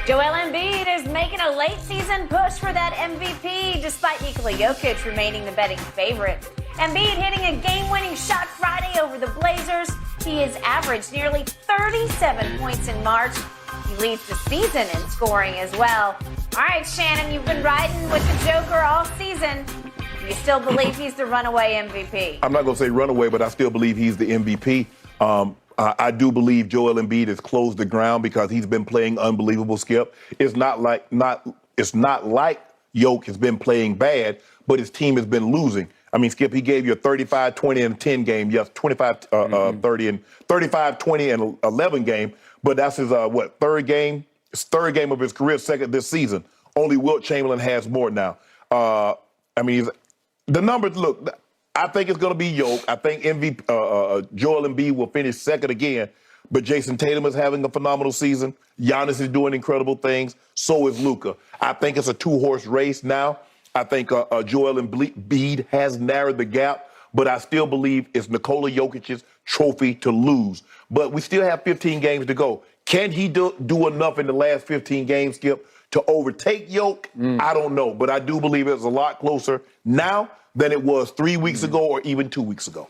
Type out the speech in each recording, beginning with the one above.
Joel Embiid is making a late season push for that MVP despite Nikola Jokic remaining the betting favorite. Embiid hitting a game-winning shot Friday over the Blazers. He has averaged nearly 37 points in March. He leads the season in scoring as well. All right, Shannon, you've been riding with the Joker all season. Do you still believe he's the runaway MVP? I'm not going to say runaway, but I still believe he's the MVP. I do believe Joel Embiid has closed the ground because he's been playing unbelievable, Skip. It's not like Jokic has been playing bad, but his team has been losing. I mean, Skip, he gave you a 35, 20, and 10 game. Yes, 25, 30, and 35, 20, and 11 game. But that's his, third game? His third game of his career, second this season. Only Wilt Chamberlain has more now. The numbers, look, I think it's going to be Jokic. I think Joel Embiid will finish second again. But Jason Tatum is having a phenomenal season. Giannis is doing incredible things. So is Luka. I think it's a two-horse race now. I think Joel Embiid has narrowed the gap, but I still believe it's Nikola Jokic's trophy to lose. But we still have 15 games to go. Can he do enough in the last 15 games, Skip, to overtake Jokic? I don't know, but I do believe it's a lot closer now than it was 3 weeks ago or even 2 weeks ago.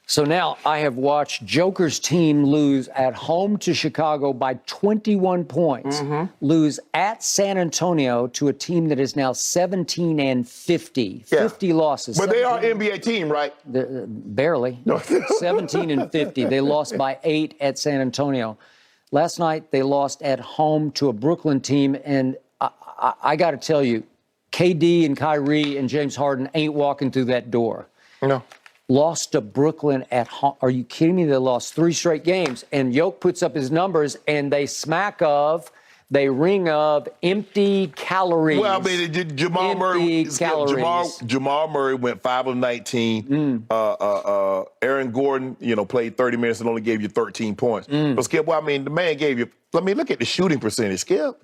So now I have watched Joker's team lose at home to Chicago by 21 points, lose at San Antonio to a team that is now 17 and 50, 50 losses. But they are an NBA team, right? Barely. 17 and 50. They lost by 8 at San Antonio. Last night they lost at home to a Brooklyn team, and I got to tell you, KD and Kyrie and James Harden ain't walking through that door. No. Lost to Brooklyn at home. Are you kidding me? They lost 3 straight games. And Jokic puts up his numbers, and they ring of empty calories. Well, I mean, Jamal Murray went 5 of 19. Aaron Gordon, played 30 minutes and only gave you 13 points. But Skip, the man gave you, look at the shooting percentage, Skip.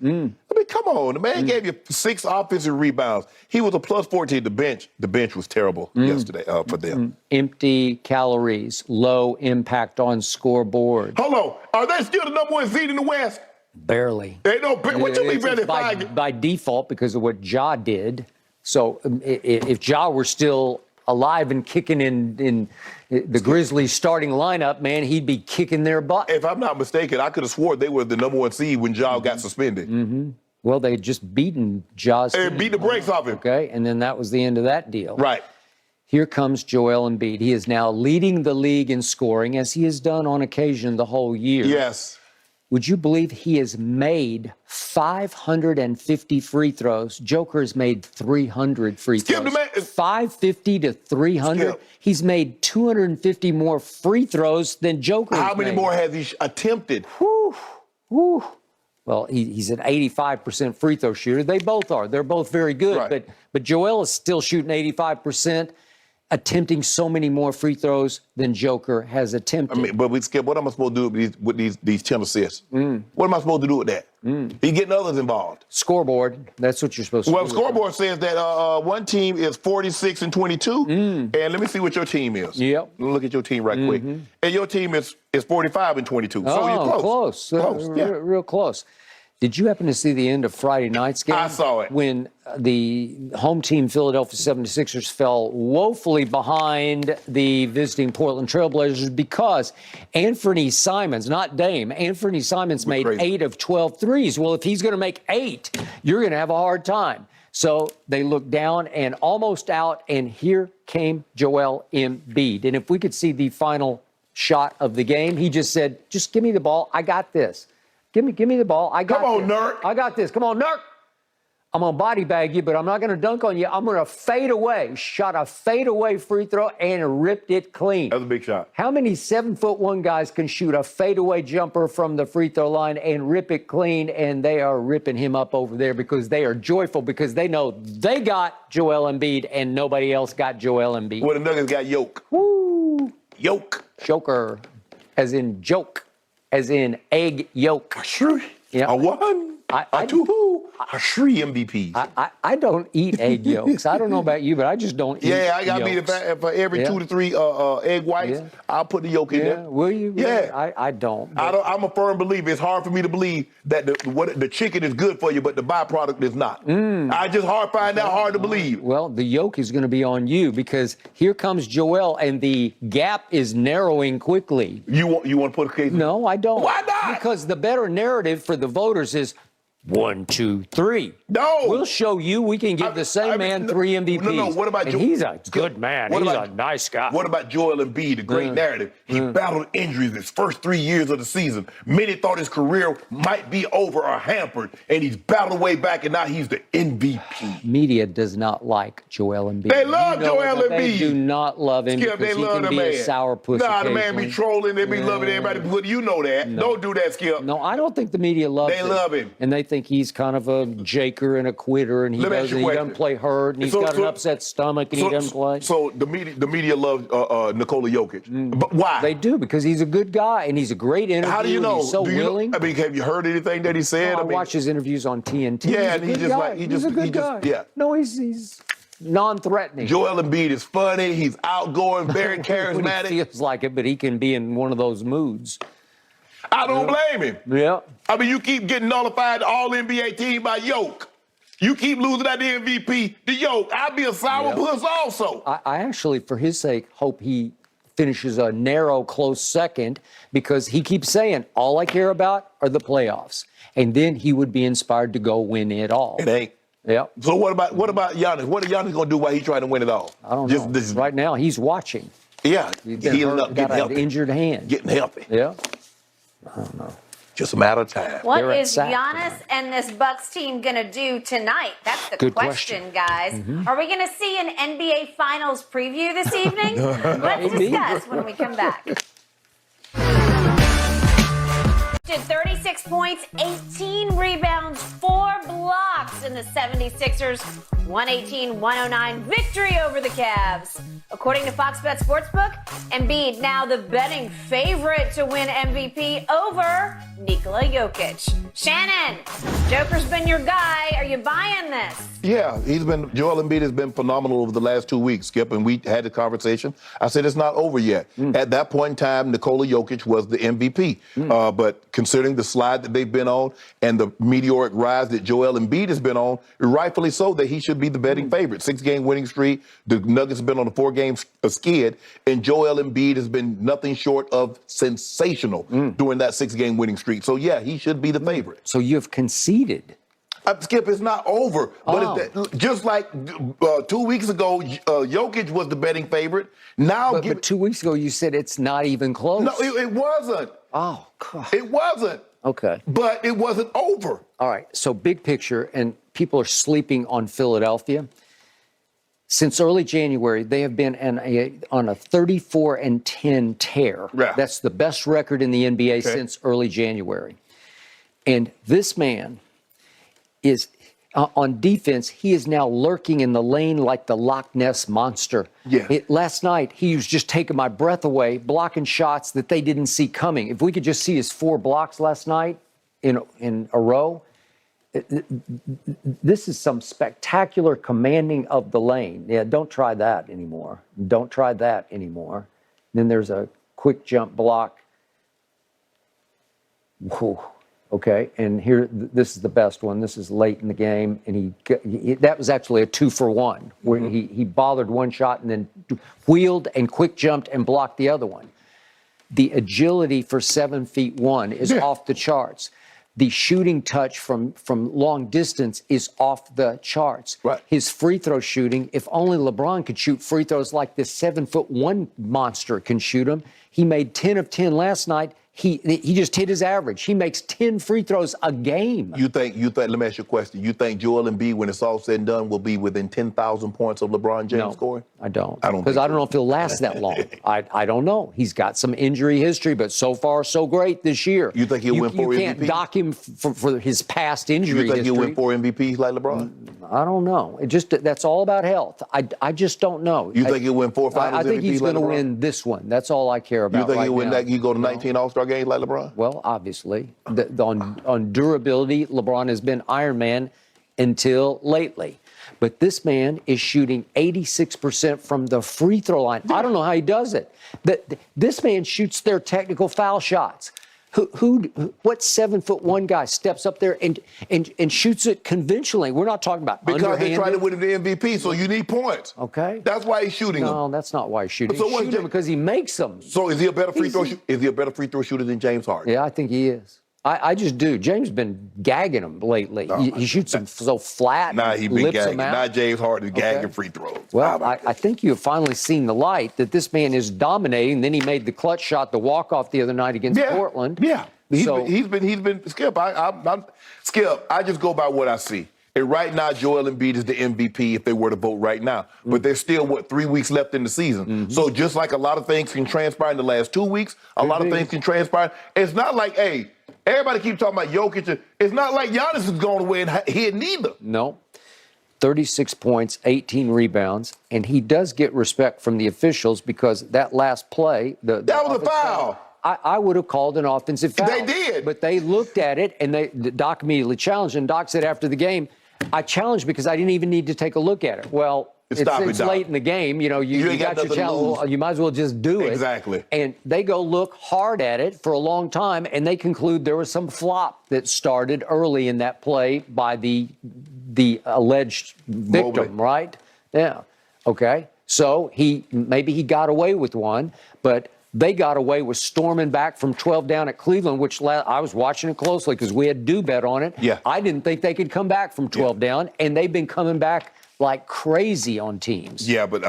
Come on, the man gave you 6 offensive rebounds. He was a plus 14. The bench was terrible yesterday for them. Empty calories, low impact on scoreboard. Hold on, are they still the #1 seed in the West? Barely. They don't. What you mean barely? By default, because of what Ja did. So if Ja were still alive and kicking in the Grizzlies starting lineup, man, he'd be kicking their butt. If I'm not mistaken, I could have swore they were the #1 seed when Ja got suspended. Well, they had just beaten Ja's. They beat the brakes off him. Okay, and then that was the end of that deal. Right. Here comes Joel Embiid. He is now leading the league in scoring, as he has done on occasion the whole year. Yes. Would you believe he has made 550 free throws? Joker has made 300 free throws. 550 to 300. Skip. He's made 250 more free throws than Joker. How many more has he attempted? Well, he's an 85% free throw shooter. They both are. They're both very good. Right. But Joel is still shooting 85%. Attempting so many more free throws than Joker has attempted. But Skip, what am I supposed to do with these 10 assists? What am I supposed to do with that? He's getting others involved. Scoreboard. That's what you're supposed to do. Well, scoreboard says that one team is 46 and 22. And let me see what your team is. Yep. Look at your team right quick. And your team is 45 and 22. So you're close. Close. Real close. Did you happen to see the end of Friday night's game? I saw it. When the home team Philadelphia 76ers fell woefully behind the visiting Portland Trailblazers because Anthony Simons, not Dame, Anthony Simons made 8 of 12 threes. Well, if he's going to make 8, you're going to have a hard time. So they looked down and almost out, and here came Joel Embiid. And if we could see the final shot of the game, he just said, just give me the ball. I got this. Give me the ball. I got this. Come on, Nurk. I got this. Come on, Nurk. I'm going to body bag you, but I'm not going to dunk on you. I'm going to fade away. Shot a fadeaway free throw and ripped it clean. That was a big shot. How many 7'1" guys can shoot a fadeaway jumper from the free throw line and rip it clean? And they are ripping him up over there because they are joyful because they know they got Joel Embiid and nobody else got Joel Embiid. Well, the Nuggets got Jokic. Woo. Joker. Joker, as in joke, as in egg yolk. Sure. Yeah. A one, a two. Three MVPs. I don't eat egg yolks. I don't know about you, but I just don't eat Yeah, I mean, yolks. if for every 2 to 3 egg whites, I'll put the yolk in there. Will you? Yeah. I don't. I'm a firm believer. It's hard for me to believe that the chicken is good for you, but the byproduct is not. I just find that hard to believe. Well, the yolk is going to be on you because here comes Joel, and the gap is narrowing quickly. You want to put a case? No, I don't. Why not? Because the better narrative for the voters is 1, 2, 3. No. We'll show you we can give the same man 3 MVPs. No. What about and he's a good man. He's a nice guy. What about Joel Embiid, the great narrative? He battled injuries his first 3 years of the season. Many thought his career might be over or hampered, and he's battled way back, and now he's the MVP. Media does not like Joel Embiid. They love Joel Embiid. They do not love him Skip, because they he love can be a sourpuss. Nah, the man be trolling. They be loving everybody. But you know that. No. Don't do that, Skip. No, I don't think the media loves him. They love him. And they think he's kind of a jaker and a quitter, and he doesn't play hurt, and he's got an upset stomach, and he doesn't play. So the media loves Nikola Jokic. But why? They do, because he's a good guy, and he's a great interviewer. How do you know? He's so willing. I mean, have you heard anything that he said? I watch his interviews on TNT. Yeah, he's a good guy. Yeah. No, he's non-threatening. Joel Embiid is funny. He's outgoing, very charismatic. He feels like it, but he can be in one of those moods. I don't blame him. Yeah. I mean, you keep getting nullified the All-NBA team by Yoke. You keep losing at the MVP, the Yoke. I'd be a sourpuss also. I actually, for his sake, hope he finishes a narrow, close second, because he keeps saying, all I care about are the playoffs. And then he would be inspired to go win it all. It ain't. Yeah. So what about Giannis? What is Giannis going to do while he's trying to win it all? I don't know. Right now, he's watching. Yeah. He's healing up, getting healthy. Got an injured hand. Getting healthy. Yeah. I don't know. Just a matter of time. What is Giannis and this Bucks team going to do tonight? That's the question, guys. Are we going to see an NBA Finals preview this evening? Let's discuss when we come back. 36 points, 18 rebounds, 4 blocks in the 76ers' 118-109 victory over the Cavs. According to Fox Bet Sportsbook, Embiid now the betting favorite to win MVP over Nikola Jokic. Shannon, Joker's been your guy. Are you buying this? Yeah, Joel Embiid has been phenomenal over the last 2 weeks, Skip, and we had the conversation. I said it's not over yet. At that point in time, Nikola Jokic was the MVP. But considering the slide that they've been on and the meteoric rise that Joel Embiid has been on, rightfully so, that he should be the betting favorite. 6-game winning streak. The Nuggets have been on a 4-game skid, and Joel Embiid has been nothing short of sensational during that 6-game winning streak. So, yeah, he should be the favorite. So you have conceded. Skip, it's not over. But just like 2 weeks ago, Jokic was the betting favorite. Now, but 2 weeks ago, you said it's not even close. No, it wasn't. Oh, God. It wasn't. Okay. But it wasn't over. All right. So big picture, and people are sleeping on Philadelphia. Since early January, they have been on a 34-10 tear. Yeah. That's the best record in the NBA since early January. And this man is on defense. He is now lurking in the lane like the Loch Ness monster. Yeah. Last night, he was just taking my breath away, blocking shots that they didn't see coming. If we could just see his 4 blocks last night in a row, this is some spectacular commanding of the lane. Yeah, don't try that anymore. Don't try that anymore. Then there's a quick jump block. Whew. Okay, and here, this is the best one. This is late in the game, and that was actually a 2-for-1, where he bothered one shot and then wheeled and quick jumped and blocked the other one. The agility for 7'1" is off the charts. The shooting touch from long distance is off the charts. Right. His free throw shooting, if only LeBron could shoot free throws like this 7'1" monster can shoot them. He made 10 of 10 last night. He just hit his average. He makes 10 free throws a game. You think? Let me ask you a question. You think Joel Embiid, when it's all said and done, will be within 10,000 points of LeBron James scoring? I don't. Because I don't know if he'll last that long. I don't know. He's got some injury history, but so far so great this year. You think he'll win 4 You can't MVPs? dock him for his past injury You think history. he'll win 4 MVPs like LeBron? I don't know. That's all about health. I just don't know. You think he'll win 4 finals? I think MVP he's going to like LeBron? win this one. That's all I care about. You think right he'll win now. that? You go to 19 All-Star games like LeBron? Well, obviously, on durability, LeBron has been Iron Man until lately. But this man is shooting 86% from the free throw line. I don't know how he does it. This man shoots their technical foul shots. What 7'1" guy steps up there and shoots it conventionally? We're not talking about because they're trying to win the MVP, so you need points. Okay, that's why he's shooting them. No, that's not why he's shooting. So he's shooting because he makes them. So is he a better free throw? Is he a better free throw shooter than James Harden? Yeah, I think he is. I just do. James has been gagging him lately. He shoots them so flat. Nah, he's been gagging. Now James Harden is gagging free throws. Well, I think you have finally seen the light that this man is dominating. Then he made the clutch shot, the walk-off the other night against Portland. Yeah. He's been Skip. Skip. I just go by what I see. And right now, Joel Embiid is the MVP if they were to vote right now. But there's still 3 weeks left in the season. So just like a lot of things can transpire in the last 2 weeks, a lot of things can transpire. It's not like, hey, everybody keeps talking about Jokic. It's not like Giannis is going away and he neither. No. 36 points, 18 rebounds, and he does get respect from the officials because that last play, that was a foul. I would have called an offensive foul. They did. But they looked at it, and Doc immediately challenged, and Doc said after the game, I challenged because I didn't even need to take a look at it. Well, it's late in the game. You know, you got your challenge. Well, you might as well just do it. Exactly. And they go look hard at it for a long time, and they conclude there was some flop that started early in that play by the alleged victim, right? Yeah. Okay. So maybe he got away with one, but they got away with storming back from 12 down at Cleveland, which I was watching it closely because we had bet on it. Yeah. I didn't think they could come back from 12 down, and they've been coming back like crazy on teams. Yeah, but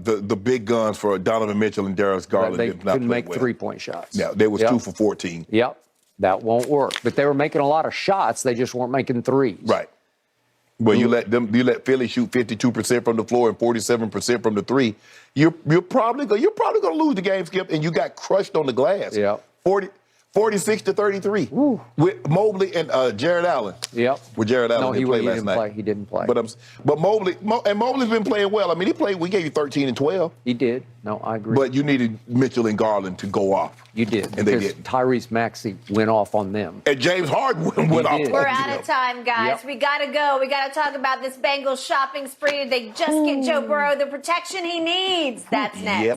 the big guns for Donovan Mitchell and Darius Garland they did not couldn't play make well. 3-point shots. Yeah, they was 2 for 14. Yep, that won't work. But they were making a lot of shots. They just weren't making threes. Right. Well, you let Philly shoot 52% from the floor and 47% from the three. You're probably going to lose the game, Skip, and you got crushed on the glass. Yeah. 46-33 with Mobley and Jared Allen. Yep. With Jared Allen, he played last night. He didn't play. But Mobley's been playing well. I mean, we gave you 13 and 12. He did. No, I agree. But you needed Mitchell and Garland to go off. You did. And they didn't. Tyrese Maxey went off on them. And James Harden went off on them. We're out of time, guys. We got to go. We got to talk about this Bengals shopping spree. Did they just get Joe Burrow the protection he needs? That's next. Yep.